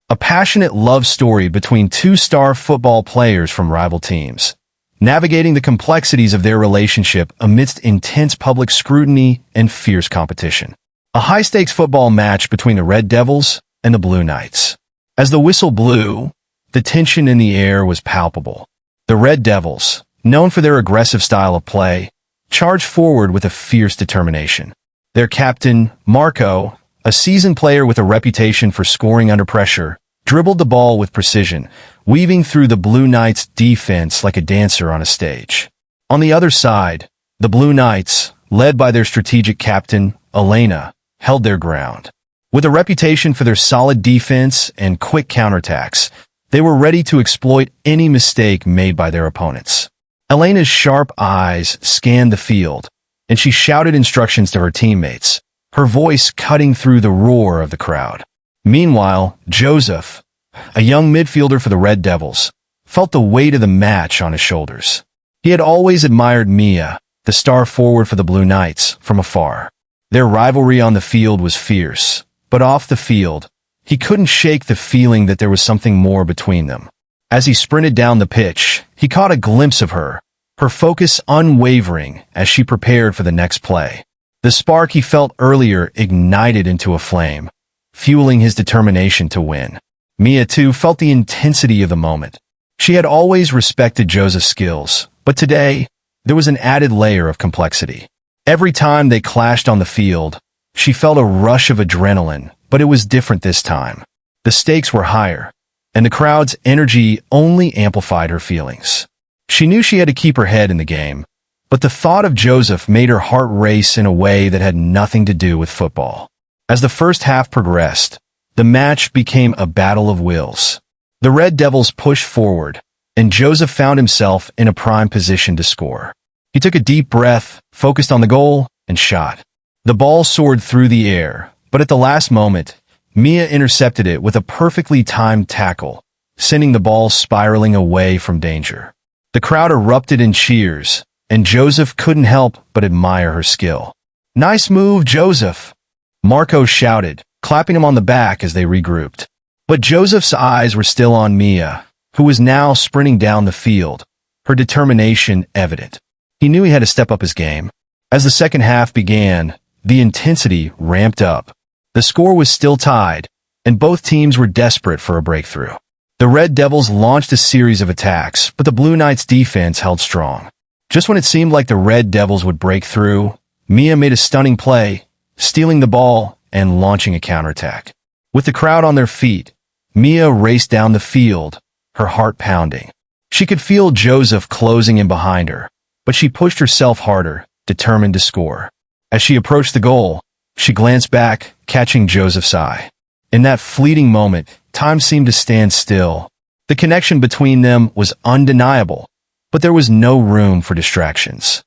a passionate love story between two star football players from rival teams, navigating the complexities of their relationship amidst intense public scrutiny and fierce competition. A high-stakes football match between the Red Devils and the Blue Knights. As the whistle blew, the tension in the air was palpable. The Red Devils, known for their aggressive style of play, charged forward with a fierce determination. Their captain, Marco, a seasoned player with a reputation for scoring under pressure, dribbled the ball with precision, weaving through the Blue Knights' defense like a dancer on a stage. On the other side, the Blue Knights, led by their strategic captain, Elena, held their ground. With a reputation for their solid defense and quick counterattacks, they were ready to exploit any mistake made by their opponents. Elena's sharp eyes scanned the field, and she shouted instructions to her teammates, her voice cutting through the roar of the crowd. Meanwhile, Joseph, a young midfielder for the Red Devils, felt the weight of the match on his shoulders. He had always admired Mia, the star forward for the Blue Knights, from afar. Their rivalry on the field was fierce, but off the field, he couldn't shake the feeling that there was something more between them. As he sprinted down the pitch, he caught a glimpse of her, her focus unwavering as she prepared for the next play. The spark he felt earlier ignited into a flame, fueling his determination to win. Mia, too, felt the intensity of the moment. She had always respected Joseph's skills, but today, there was an added layer of complexity. Every time they clashed on the field, she felt a rush of adrenaline, but it was different this time. The stakes were higher, and the crowd's energy only amplified her feelings. She knew she had to keep her head in the game, but the thought of Joseph made her heart race in a way that had nothing to do with football. As the first half progressed, the match became a battle of wills. The Red Devils pushed forward, and Joseph found himself in a prime position to score. He took a deep breath, focused on the goal, and shot. The ball soared through the air, but at the last moment, Mia intercepted it with a perfectly timed tackle, sending the ball spiraling away from danger. The crowd erupted in cheers, and Joseph couldn't help but admire her skill. "Nice move, Joseph!" Marco shouted, clapping him on the back as they regrouped. But Joseph's eyes were still on Mia, who was now sprinting down the field, her determination evident. He knew he had to step up his game. As the second half began, the intensity ramped up. The score was still tied, and both teams were desperate for a breakthrough. The Red Devils launched a series of attacks, but the Blue Knights' defense held strong. Just when it seemed like the Red Devils would break through, Mia made a stunning play, stealing the ball and launching a counterattack. With the crowd on their feet, Mia raced down the field, her heart pounding. She could feel Joseph closing in behind her, but she pushed herself harder, determined to score. As she approached the goal, she glanced back, catching Joseph's eye. In that fleeting moment, time seemed to stand still. The connection between them was undeniable, but there was no room for distractions.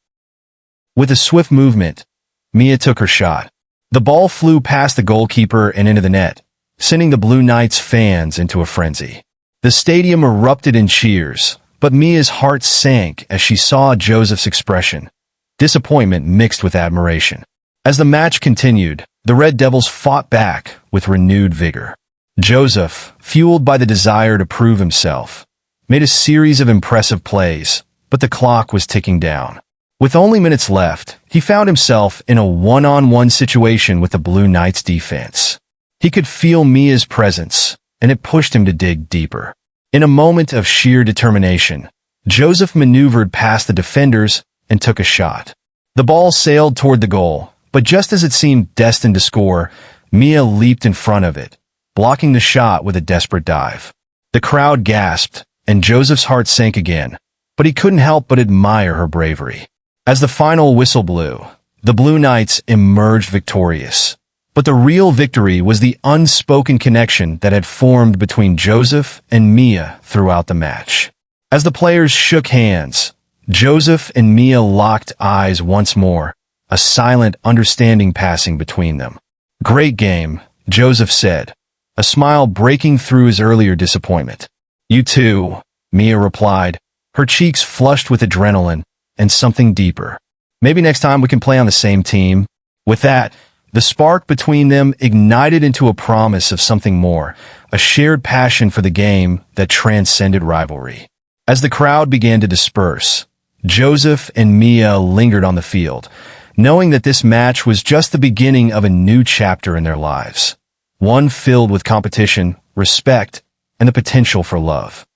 With a swift movement, Mia took her shot. The ball flew past the goalkeeper and into the net, sending the Blue Knights fans into a frenzy. The stadium erupted in cheers, but Mia's heart sank as she saw Joseph's expression, disappointment mixed with admiration. As the match continued, the Red Devils fought back with renewed vigor. Joseph, fueled by the desire to prove himself, made a series of impressive plays, but the clock was ticking down. With only minutes left, he found himself in a one-on-one situation with the Blue Knights defense. He could feel Mia's presence, and it pushed him to dig deeper. In a moment of sheer determination, Joseph maneuvered past the defenders and took a shot. The ball sailed toward the goal, but just as it seemed destined to score, Mia leaped in front of it, blocking the shot with a desperate dive. The crowd gasped, and Joseph's heart sank again, but he couldn't help but admire her bravery. As the final whistle blew, the Blue Knights emerged victorious. But the real victory was the unspoken connection that had formed between Joseph and Mia throughout the match. As the players shook hands, Joseph and Mia locked eyes once more, a silent understanding passing between them. "Great game," Joseph said, a smile breaking through his earlier disappointment. "You too," Mia replied, her cheeks flushed with adrenaline and something deeper. "Maybe next time we can play on the same team." With that, The spark between them ignited into a promise of something more, a shared passion for the game that transcended rivalry. As the crowd began to disperse, Joseph and Mia lingered on the field, knowing that this match was just the beginning of a new chapter in their lives, one filled with competition, respect, and the potential for love.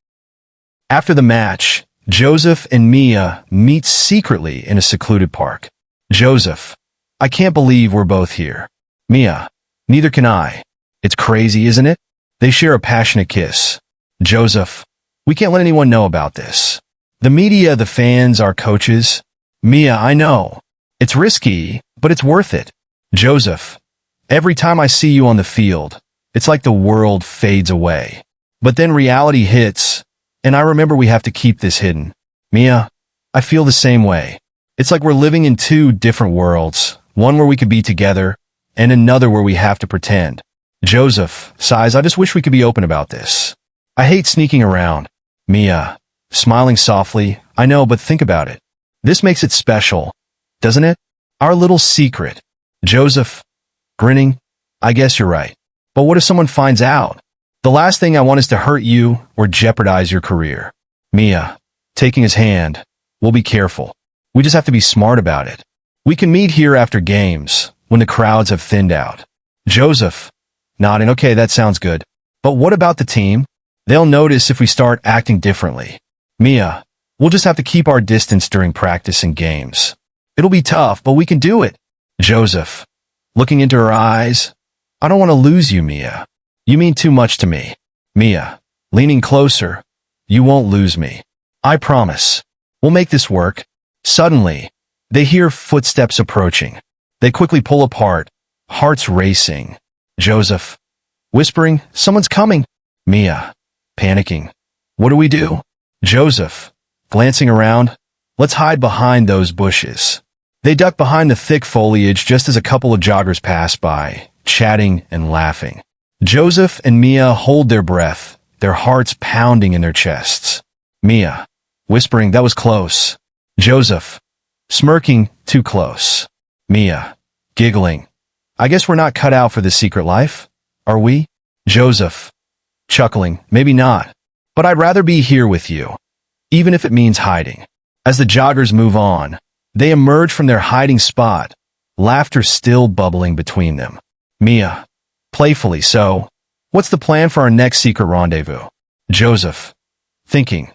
After the match, Joseph and Mia meet secretly in a secluded park. Joseph: I can't believe we're both here. Mia: neither can I. It's crazy, isn't it? They share a passionate kiss. Joseph: we can't let anyone know about this. The media, the fans, our coaches. Mia: I know. It's risky, but it's worth it. Joseph: every time I see you on the field, it's like the world fades away. But then reality hits, and I remember we have to keep this hidden. Mia: I feel the same way. It's like we're living in two different worlds, one where we could be together, and another where we have to pretend. Joseph sighs: I just wish we could be open about this. I hate sneaking around. Mia, smiling softly: I know, but think about it. This makes it special, doesn't it? Our little secret. Joseph, grinning: I guess you're right. But what if someone finds out? The last thing I want is to hurt you or jeopardize your career. Mia, taking his hand: we'll be careful. We just have to be smart about it. We can meet here after games, when the crowds have thinned out. Joseph, nodding: okay, that sounds good. But what about the team? They'll notice if we start acting differently. Mia, we'll just have to keep our distance during practice and games. It'll be tough, but we can do it. Joseph, looking into her eyes: I don't want to lose you, Mia. You mean too much to me. Mia, leaning closer: you won't lose me. I promise. We'll make this work. Suddenly, they hear footsteps approaching. They quickly pull apart, hearts racing. Joseph, whispering: someone's coming. Mia, panicking: what do we do? Joseph, glancing around: let's hide behind those bushes. They duck behind the thick foliage just as a couple of joggers pass by, chatting and laughing. Joseph and Mia hold their breath, their hearts pounding in their chests. Mia, whispering: that was close. Joseph, smirking: too close. Mia, giggling: I guess we're not cut out for this secret life, are we? Joseph, chuckling: maybe not, but I'd rather be here with you, even if it means hiding. As the joggers move on, they emerge from their hiding spot, laughter still bubbling between them. Mia, playfully: so, what's the plan for our next secret rendezvous? Joseph, thinking: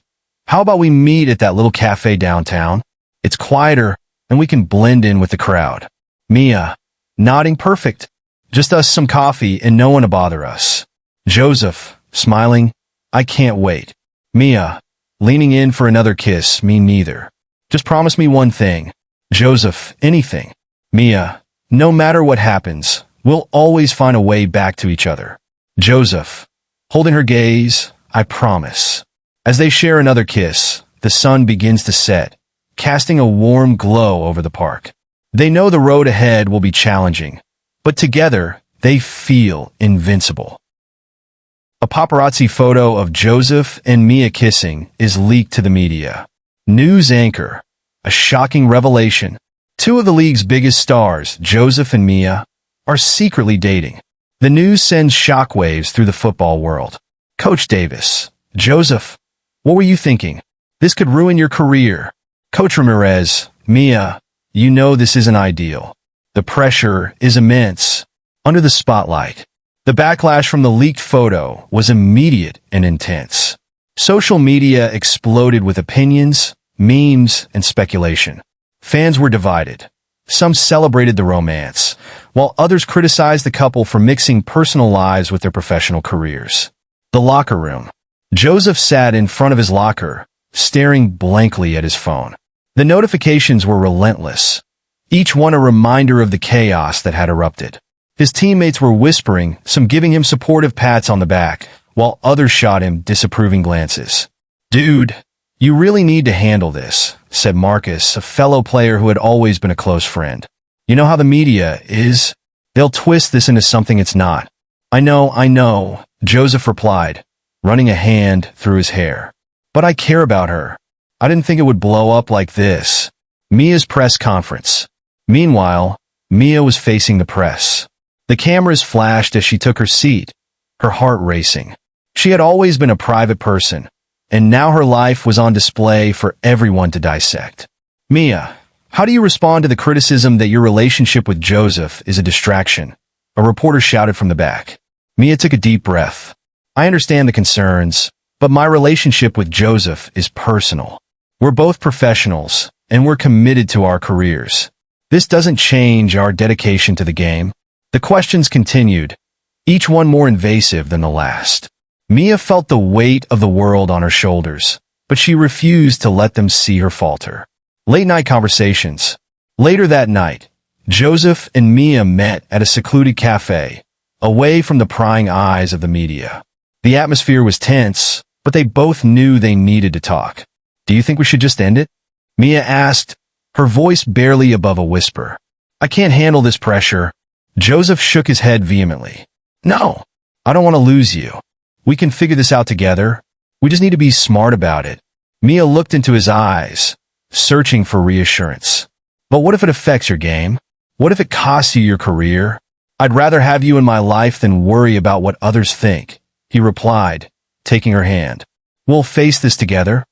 how about we meet at that little cafe downtown? It's quieter, and we can blend in with the crowd. Mia, nodding: perfect. Just us, some coffee, and no one to bother us. Joseph, smiling: I can't wait. Mia, leaning in for another kiss: me neither. Just promise me one thing. Joseph, anything. Mia, no matter what happens, we'll always find a way back to each other. Joseph, holding her gaze: I promise. As they share another kiss, the sun begins to set, casting a warm glow over the park. They know the road ahead will be challenging, but together they feel invincible. A paparazzi photo of Joseph and Mia kissing is leaked to the media. News anchor: a shocking revelation. Two of the league's biggest stars, Joseph and Mia, are secretly dating. The news sends shockwaves through the football world. Coach Davis: Joseph, what were you thinking? This could ruin your career. Coach Ramirez: Mia, you know this isn't ideal. The pressure is immense. Under the spotlight, the backlash from the leaked photo was immediate and intense. Social media exploded with opinions, memes, and speculation. Fans were divided. Some celebrated the romance, while others criticized the couple for mixing personal lives with their professional careers. The locker room. Joseph sat in front of his locker, staring blankly at his phone. The notifications were relentless, each one a reminder of the chaos that had erupted. His teammates were whispering, some giving him supportive pats on the back, while others shot him disapproving glances. "Dude, you really need to handle this," said Marcus, a fellow player who had always been a close friend. "You know how the media is? They'll twist this into something it's not." I know," Joseph replied, running a hand through his hair. "But I care about her. I didn't think it would blow up like this." Mia's press conference. Meanwhile, Mia was facing the press. The cameras flashed as she took her seat, her heart racing. She had always been a private person, and now her life was on display for everyone to dissect. Mia, how do you respond to the criticism that your relationship with Joseph is a distraction? A reporter shouted from the back. Mia took a deep breath. I understand the concerns, but my relationship with Joseph is personal. We're both professionals, and we're committed to our careers. This doesn't change our dedication to the game. The questions continued, each one more invasive than the last. Mia felt the weight of the world on her shoulders, but she refused to let them see her falter. Late-night conversations. Later that night, Joseph and Mia met at a secluded cafe, away from the prying eyes of the media. The atmosphere was tense, but they both knew they needed to talk. Do you think we should just end it? Mia asked, her voice barely above a whisper. I can't handle this pressure. Joseph shook his head vehemently. No, I don't want to lose you. We can figure this out together. We just need to be smart about it. Mia looked into his eyes, searching for reassurance. But what if it affects your game? What if it costs you your career? I'd rather have you in my life than worry about what others think, he replied, taking her hand. We'll face this together.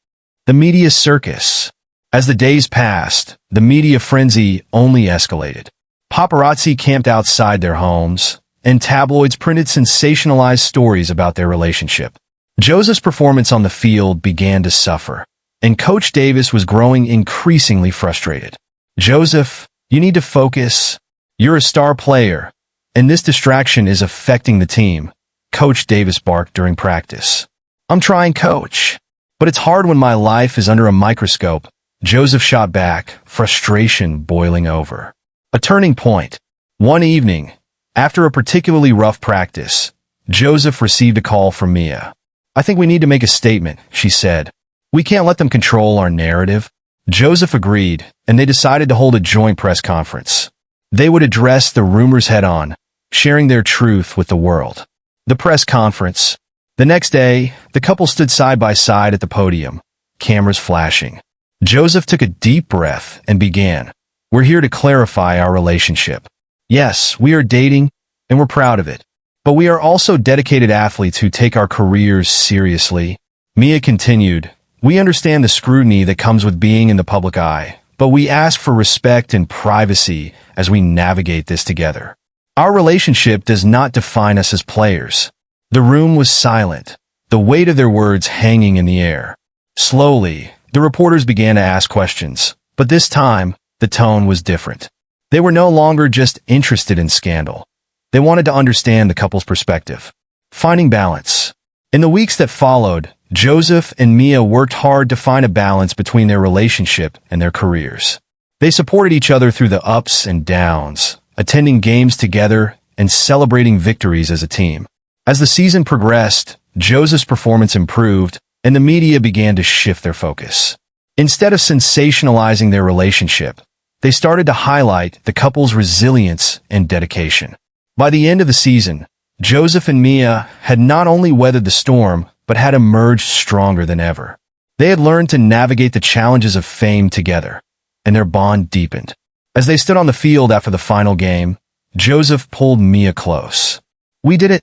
The media circus. As the days passed, the media frenzy only escalated. Paparazzi camped outside their homes, and tabloids printed sensationalized stories about their relationship. Joseph's performance on the field began to suffer, and Coach Davis was growing increasingly frustrated. Joseph, you need to focus. You're a star player, and this distraction is affecting the team, Coach Davis barked during practice. I'm trying, Coach, but it's hard when my life is under a microscope, Joseph shot back, frustration boiling over. A turning point. One evening, after a particularly rough practice, Joseph received a call from Mia. I think we need to make a statement, she said. We can't let them control our narrative. Joseph agreed, and they decided to hold a joint press conference. They would address the rumors head-on, sharing their truth with the world. The press conference. The next day, the couple stood side by side at the podium, cameras flashing. Joseph took a deep breath and began. We're here to clarify our relationship. Yes, we are dating, and we're proud of it. But we are also dedicated athletes who take our careers seriously. Mia continued, we understand the scrutiny that comes with being in the public eye, but we ask for respect and privacy as we navigate this together. Our relationship does not define us as players. The room was silent, the weight of their words hanging in the air. Slowly, the reporters began to ask questions, but this time, the tone was different. They were no longer just interested in scandal. They wanted to understand the couple's perspective. Finding balance. In the weeks that followed, Joseph and Mia worked hard to find a balance between their relationship and their careers. They supported each other through the ups and downs, attending games together and celebrating victories as a team. As the season progressed, Joseph's performance improved, and the media began to shift their focus. Instead of sensationalizing their relationship, they started to highlight the couple's resilience and dedication. By the end of the season, Joseph and Mia had not only weathered the storm, but had emerged stronger than ever. They had learned to navigate the challenges of fame together, and their bond deepened. As they stood on the field after the final game, Joseph pulled Mia close. We did it.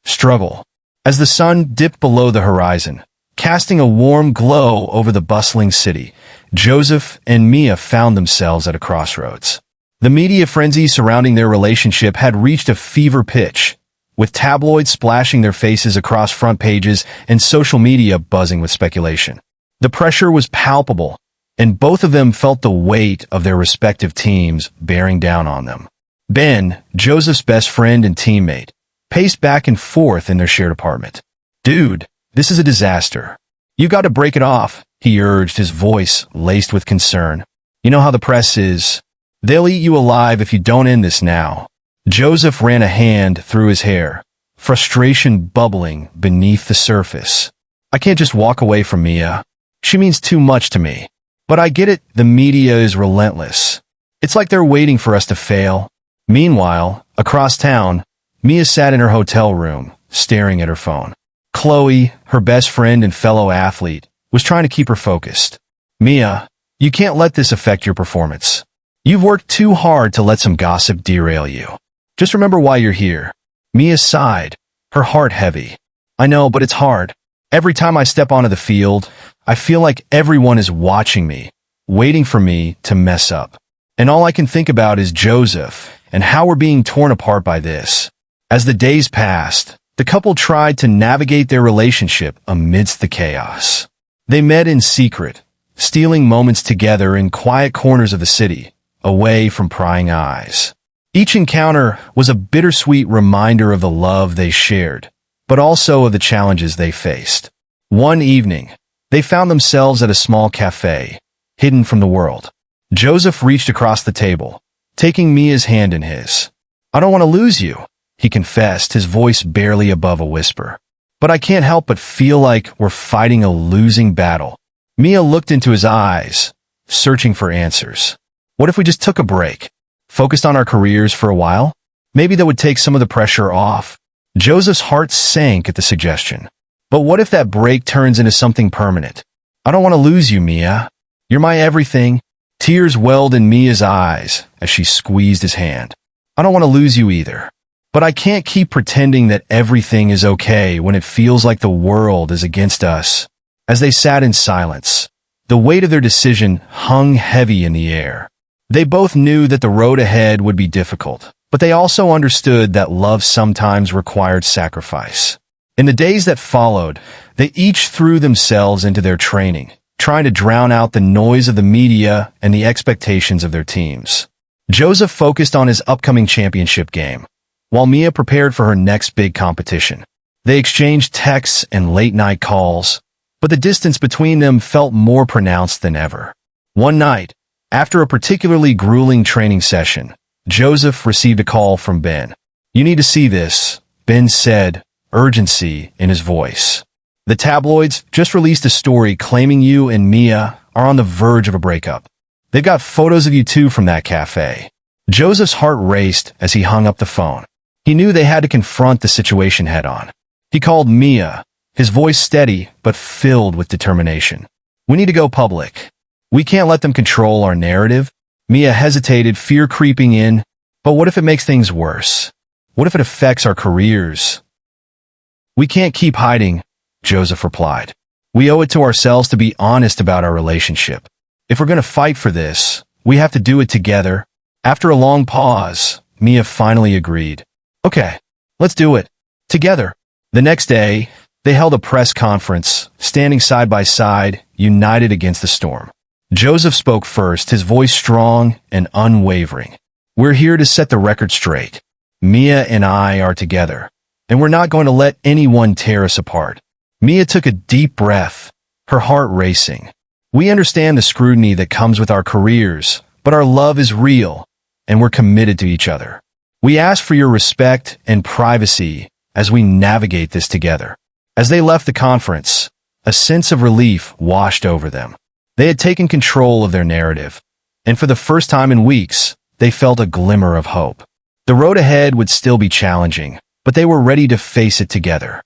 Struggle. As the sun dipped below the horizon, casting a warm glow over the bustling city, Joseph and Mia found themselves at a crossroads. The media frenzy surrounding their relationship had reached a fever pitch, with tabloids splashing their faces across front pages and social media buzzing with speculation. The pressure was palpable, and both of them felt the weight of their respective teams bearing down on them. Ben, Joseph's best friend and teammate, paced back and forth in their shared apartment. Dude, this is a disaster. You got to break it off, he urged, his voice laced with concern. You know how the press is. They'll eat you alive if you don't end this now. Joseph ran a hand through his hair, frustration bubbling beneath the surface. I can't just walk away from Mia. She means too much to me. But I get it, the media is relentless. It's like they're waiting for us to fail. Meanwhile, across town, Mia sat in her hotel room, staring at her phone. Chloe, her best friend and fellow athlete, was trying to keep her focused. Mia, you can't let this affect your performance. You've worked too hard to let some gossip derail you. Just remember why you're here. Mia sighed, her heart heavy. I know, but it's hard. Every time I step onto the field, I feel like everyone is watching me, waiting for me to mess up. And all I can think about is Joseph and how we're being torn apart by this. As the days passed, the couple tried to navigate their relationship amidst the chaos. They met in secret, stealing moments together in quiet corners of the city, away from prying eyes. Each encounter was a bittersweet reminder of the love they shared, but also of the challenges they faced. One evening, they found themselves at a small cafe, hidden from the world. Joseph reached across the table, taking Mia's hand in his. "I don't want to lose you," he confessed, his voice barely above a whisper. "But I can't help but feel like we're fighting a losing battle." Mia looked into his eyes, searching for answers. What if we just took a break, focused on our careers for a while? Maybe that would take some of the pressure off. Joseph's heart sank at the suggestion. But what if that break turns into something permanent? "I don't want to lose you, Mia. You're my everything." Tears welled in Mia's eyes as she squeezed his hand. "I don't want to lose you either. But I can't keep pretending that everything is okay when it feels like the world is against us." As they sat in silence, the weight of their decision hung heavy in the air. They both knew that the road ahead would be difficult, but they also understood that love sometimes required sacrifice. In the days that followed, they each threw themselves into their training, trying to drown out the noise of the media and the expectations of their teams. Joseph focused on his upcoming championship game, while Mia prepared for her next big competition. They exchanged texts and late-night calls, but the distance between them felt more pronounced than ever. One night, after a particularly grueling training session, Joseph received a call from Ben. "You need to see this," Ben said, urgency in his voice. "The tabloids just released a story claiming you and Mia are on the verge of a breakup. They've got photos of you two from that cafe." Joseph's heart raced as he hung up the phone. He knew they had to confront the situation head-on. He called Mia, his voice steady but filled with determination. "We need to go public. We can't let them control our narrative." Mia hesitated, fear creeping in. "But what if it makes things worse? What if it affects our careers?" "We can't keep hiding," Joseph replied. "We owe it to ourselves to be honest about our relationship. If we're going to fight for this, we have to do it together." After a long pause, Mia finally agreed. "Okay, let's do it. Together." The next day, they held a press conference, standing side by side, united against the storm. Joseph spoke first, his voice strong and unwavering. "We're here to set the record straight. Mia and I are together, and we're not going to let anyone tear us apart." Mia took a deep breath, her heart racing. "We understand the scrutiny that comes with our careers, but our love is real, and we're committed to each other. We ask for your respect and privacy as we navigate this together." As they left the conference, a sense of relief washed over them. They had taken control of their narrative, and for the first time in weeks, they felt a glimmer of hope. The road ahead would still be challenging, but they were ready to face it together.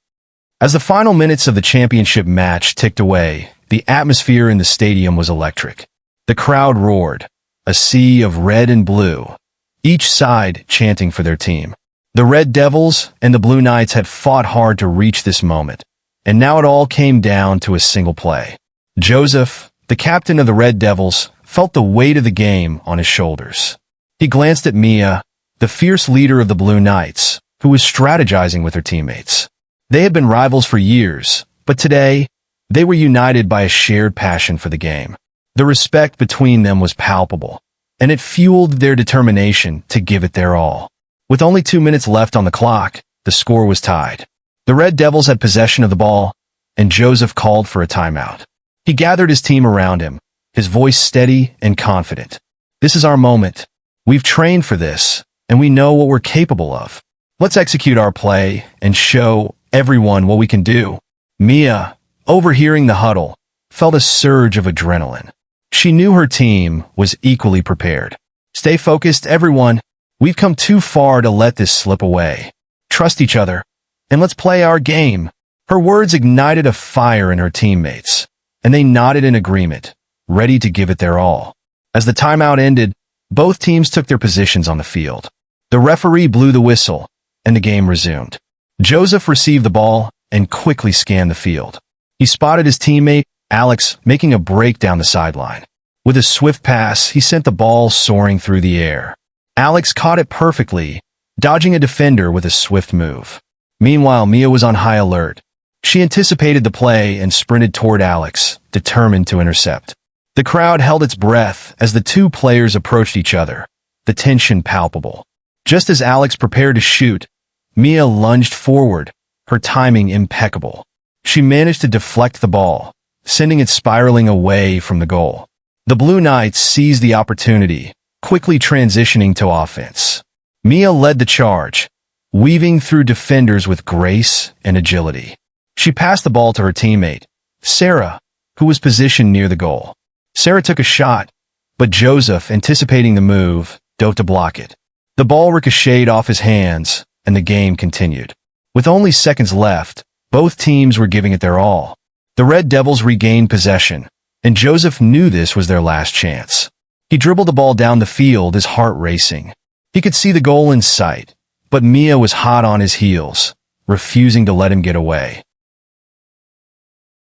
As the final minutes of the championship match ticked away, the atmosphere in the stadium was electric. The crowd roared, a sea of red and blue, each side chanting for their team. The Red Devils and the Blue Knights had fought hard to reach this moment, and now it all came down to a single play. Joseph, the captain of the Red Devils, felt the weight of the game on his shoulders. He glanced at Mia, the fierce leader of the Blue Knights, who was strategizing with her teammates. They had been rivals for years, but today, they were united by a shared passion for the game. The respect between them was palpable, and it fueled their determination to give it their all. With only 2 minutes left on the clock, the score was tied. The Red Devils had possession of the ball, and Joseph called for a timeout. He gathered his team around him, his voice steady and confident. "This is our moment. We've trained for this, and we know what we're capable of. Let's execute our play and show everyone what we can do." Mia, overhearing the huddle, felt a surge of adrenaline. She knew her team was equally prepared. "Stay focused, everyone. We've come too far to let this slip away. Trust each other, and let's play our game." Her words ignited a fire in her teammates, and they nodded in agreement, ready to give it their all. As the timeout ended, Both teams took their positions on the field. The referee blew the whistle, and the game resumed. Joseph received the ball and quickly scanned the field. He spotted his teammate, Alex, making a break down the sideline. With a swift pass, he sent the ball soaring through the air. Alex caught it perfectly, dodging a defender with a swift move. Meanwhile, Mia was on high alert. She anticipated the play and sprinted toward Alex, determined to intercept. The crowd held its breath as the two players approached each other, the tension palpable. Just as Alex prepared to shoot, Mia lunged forward, her timing impeccable. She managed to deflect the ball, sending it spiraling away from the goal. The Blue Knights seized the opportunity, quickly transitioning to offense. Mia led the charge, weaving through defenders with grace and agility. She passed the ball to her teammate, Sarah, who was positioned near the goal. Sarah took a shot, but Joseph, anticipating the move, dove to block it. The ball ricocheted off his hands, and the game continued. With only seconds left, both teams were giving it their all. The Red Devils regained possession, and Joseph knew this was their last chance. He dribbled the ball down the field, his heart racing. He could see the goal in sight, but Mia was hot on his heels, refusing to let him get away.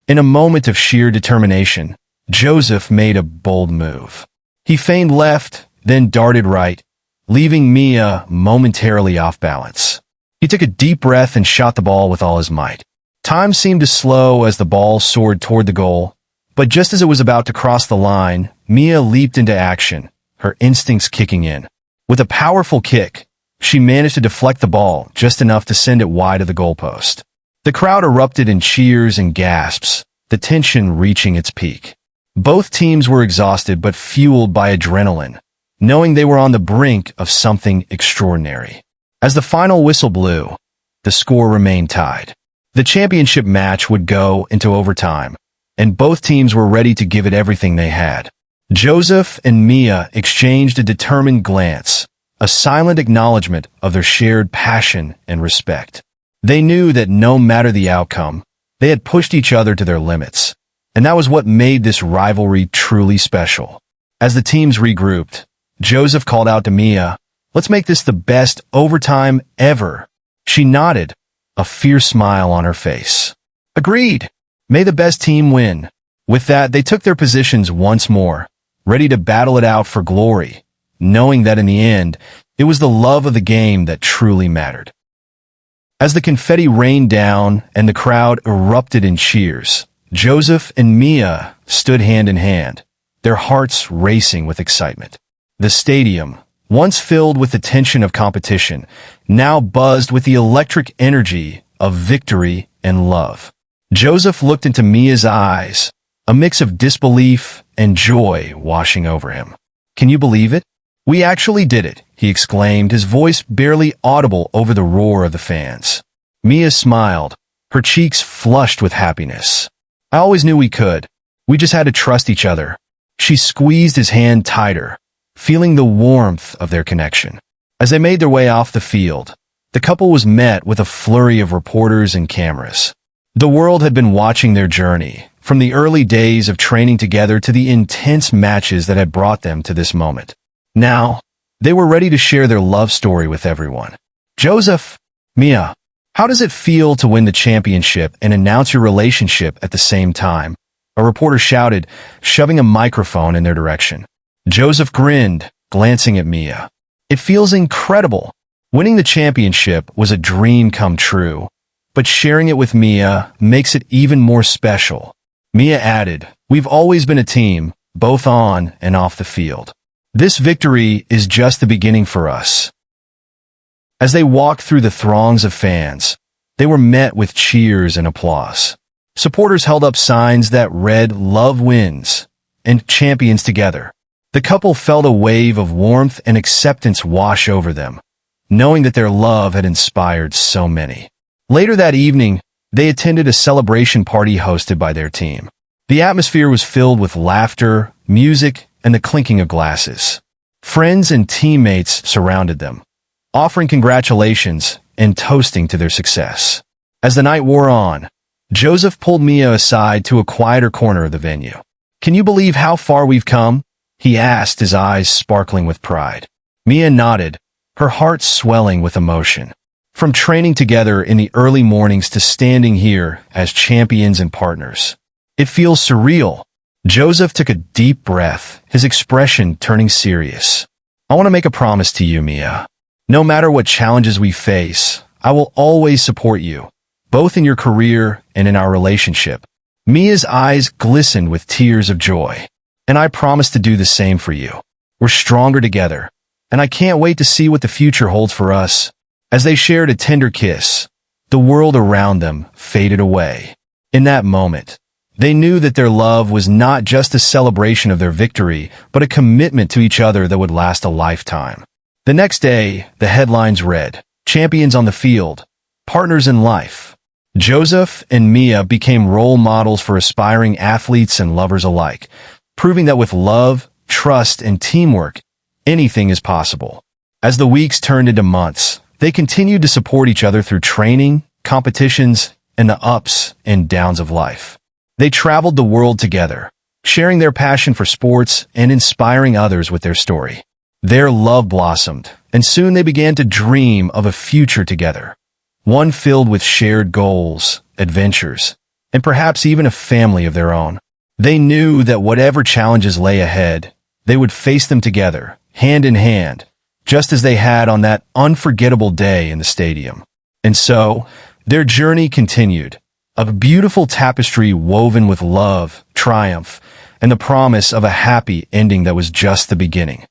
In a moment of sheer determination, Joseph made a bold move. He feigned left, then darted right, leaving Mia momentarily off balance. He took a deep breath and shot the ball with all his might. Time seemed to slow as the ball soared toward the goal, but just as it was about to cross the line, Mia leaped into action, her instincts kicking in. With a powerful kick, she managed to deflect the ball just enough to send it wide of the goalpost. The crowd erupted in cheers and gasps, the tension reaching its peak. Both teams were exhausted but fueled by adrenaline, knowing they were on the brink of something extraordinary. As the final whistle blew, the score remained tied. The championship match would go into overtime, and both teams were ready to give it everything they had. Joseph and Mia exchanged a determined glance, a silent acknowledgement of their shared passion and respect. They knew that no matter the outcome, they had pushed each other to their limits, and that was what made this rivalry truly special. As the teams regrouped, Joseph called out to Mia, "Let's make this the best overtime ever." She nodded, a fierce smile on her face. "Agreed. May the best team win." With that, they took their positions once more, ready to battle it out for glory, knowing that in the end, it was the love of the game that truly mattered. As the confetti rained down and the crowd erupted in cheers, Joseph and Mia stood hand in hand, their hearts racing with excitement. The stadium, once filled with the tension of competition, now buzzed with the electric energy of victory and love. Joseph looked into Mia's eyes, a mix of disbelief and joy washing over him. "Can you believe it? We actually did it," he exclaimed, his voice barely audible over the roar of the fans. Mia smiled, her cheeks flushed with happiness. "I always knew we could. We just had to trust each other." She squeezed his hand tighter, feeling the warmth of their connection. As they made their way off the field, the couple was met with a flurry of reporters and cameras. The world had been watching their journey, from the early days of training together to the intense matches that had brought them to this moment. Now, they were ready to share their love story with everyone. "Joseph, Mia, how does it feel to win the championship and announce your relationship at the same time?" a reporter shouted, shoving a microphone in their direction. Joseph grinned, glancing at Mia. "It feels incredible. Winning the championship was a dream come true, but sharing it with Mia makes it even more special." Mia added, "We've always been a team, both on and off the field. This victory is just the beginning for us." As they walked through the throngs of fans, they were met with cheers and applause. Supporters held up signs that read "Love wins" and "Champions together." The couple felt a wave of warmth and acceptance wash over them, knowing that their love had inspired so many. Later that evening, they attended a celebration party hosted by their team. The atmosphere was filled with laughter, music, and the clinking of glasses. Friends and teammates surrounded them, offering congratulations and toasting to their success. As the night wore on, Joseph pulled Mia aside to a quieter corner of the venue. "Can you believe how far we've come? he asked, his eyes sparkling with pride. Mia nodded, her heart swelling with emotion. From training together in the early mornings to standing here as champions and partners. It feels surreal. Joseph took a deep breath, his expression turning serious. I want to make a promise to you, Mia. No matter what challenges we face, I will always support you, both in your career and in our relationship. Mia's eyes glistened with tears of joy. And I promise to do the same for you. We're stronger together, and I can't wait to see what the future holds for us. As they shared a tender kiss, the world around them faded away. In that moment, they knew that their love was not just a celebration of their victory, but a commitment to each other that would last a lifetime. The next day, the headlines read, "Champions on the field, partners in life." Joseph and Mia became role models for aspiring athletes and lovers alike, proving that with love, trust, and teamwork, anything is possible. As the weeks turned into months, they continued to support each other through training, competitions, and the ups and downs of life. They traveled the world together, sharing their passion for sports and inspiring others with their story. Their love blossomed, and soon they began to dream of a future together, one filled with shared goals, adventures, and perhaps even a family of their own. They knew that whatever challenges lay ahead, they would face them together, hand in hand, just as they had on that unforgettable day in the stadium. And so, their journey continued, a beautiful tapestry woven with love, triumph, and the promise of a happy ending that was just the beginning.